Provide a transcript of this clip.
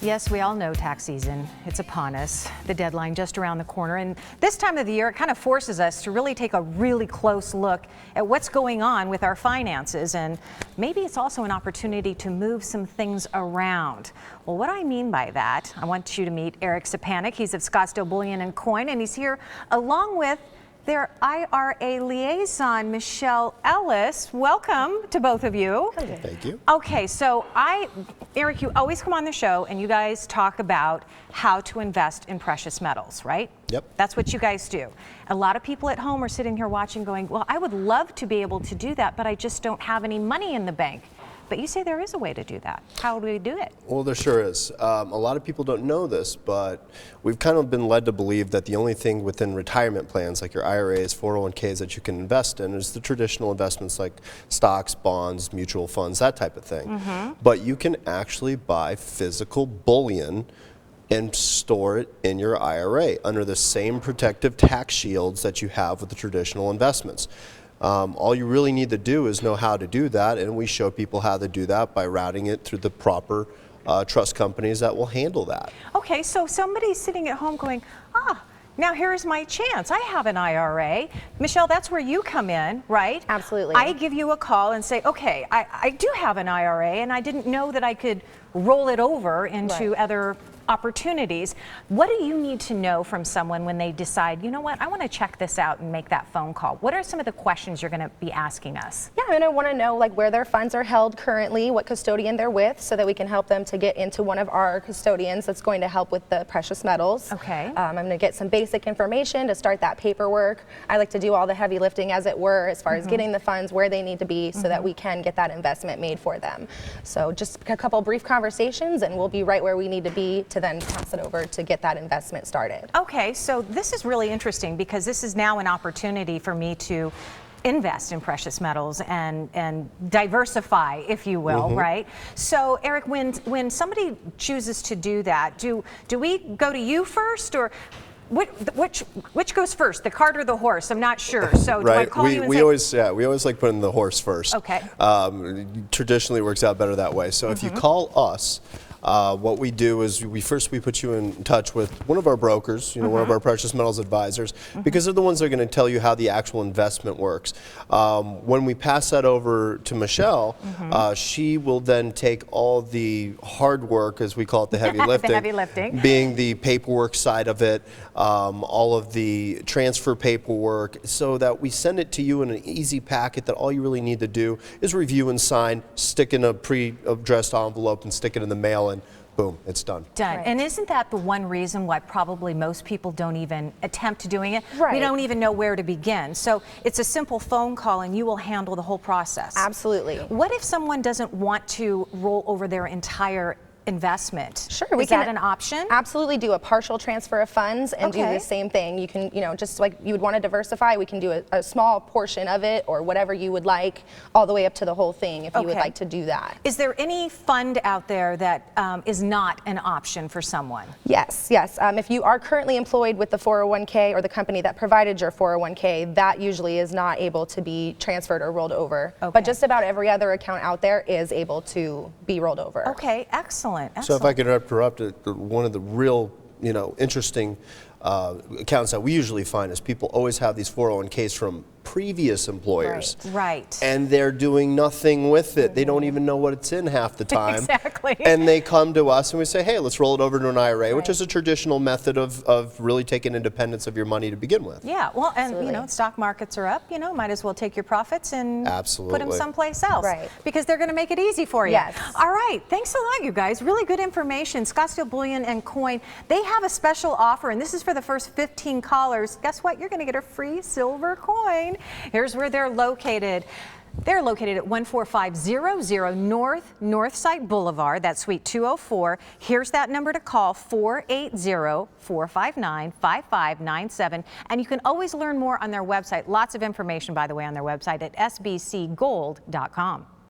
Yes, we all know tax season. It's upon us, the deadline just around the corner. And this time of the year, it kind of forces us to really take a really close look at what's going on with our finances. And maybe it's also an opportunity to move some things around. Well, what I mean by that, I want you to meet Eric Sepanek. He's of Scottsdale Bullion Coin, and he's here along with their IRA liaison, Michelle Ellis. Welcome to both of you. Thank you. Okay, so Eric, you always come on the show and you guys talk about how to invest in precious metals, right? Yep. That's what you guys do. A lot of people at home are sitting here watching going, well, I would love to be able to do that, but I just don't have any money in the bank. But you say there is a way to do that. How do we do it? Well, there sure is. A lot of people don't know this, but we've kind of been led to believe that the only thing within retirement plans, like your IRAs, 401ks, that you can invest in is the traditional investments like stocks, bonds, mutual funds, that type of thing. But you can actually buy physical bullion and store it in your IRA under the same protective tax shields that you have with the traditional investments. All you really need to do is know how to do that, and we show people how to do that by routing it through the proper trust companies that will handle that. Okay, so somebody's sitting at home going, now here's my chance. I have an IRA. Michelle, that's where you come in, right? Absolutely. I give you a call and say, okay, I do have an IRA, and I didn't know that I could roll it over into other opportunities. What do you need to know from someone when they decide, you know what, I want to check this out and make that phone call? What are some of the questions you're going to be asking us? Yeah, I'm going to want to know like where their funds are held currently, what custodian they're with, so that we can help them to get into one of our custodians that's going to help with the precious metals. Okay. I'm going to get some basic information to start that paperwork. I like to do all the heavy lifting, as it were, as far as getting the funds where they need to be so that we can get that investment made for them. So just a couple brief conversations and we'll be right where we need to be to then pass it over to get that investment started. Okay, so this is really interesting because this is now an opportunity for me to invest in precious metals and diversify, if you will, right? So Eric, when somebody chooses to do that, do we go to you first, or which goes first, the cart or the horse? I'm not sure. So do I call you and say, we always like putting the horse first. Okay. Traditionally, it works out better that way. So if you call us, what we do is we put you in touch with one of our brokers, one of our precious metals advisors, because they're the ones that are going to tell you how the actual investment works. When we pass that over to Michelle, she will then take all the hard work, as we call it, the heavy lifting, the heavy lifting, being the paperwork side of it, all of the transfer paperwork, so that we send it to you in an easy packet that all you really need to do is review and sign, stick in a pre-addressed envelope and stick it in the mail, and boom, it's done. Done. And isn't that the one reason why probably most people don't even attempt doing it? Right. We don't even know where to begin. So it's a simple phone call and you will handle the whole process. Absolutely. What if someone doesn't want to roll over their entire investment? Sure, Is that an option? Absolutely do a partial transfer of funds and do the same thing. You can, just like you would want to diversify, we can do a small portion of it or whatever you would like, all the way up to the whole thing if you would like to do that. Is there any fund out there that is not an option for someone? Yes. If you are currently employed with the 401k or the company that provided your 401k, that usually is not able to be transferred or rolled over. But just about every other account out there is able to be rolled over. Okay, excellent. So if I could interrupt, one of the real, interesting accounts that we usually find is people always have these 401ks from previous employers. Right. And they're doing nothing with it. They don't even know what it's in half the time. Exactly. And they come to us and we say, hey, let's roll it over to an IRA, which is a traditional method of really taking independence of your money to begin with. Yeah, well, and stock markets are up, might as well take your profits and put them someplace else. Right. Because they're going to make it easy for you. Yes. All right, thanks a lot, you guys. Really good information. Scottsdale Bullion Coin, they have a special offer, and this is for the first 15 callers. Guess what? You're going to get a free silver coin. Here's where they're located. They're located at 14500 Northside Boulevard. That's Suite 204. Here's that number to call, 480-459-5597. And you can always learn more on their website. Lots of information, by the way, on their website at sbcgold.com.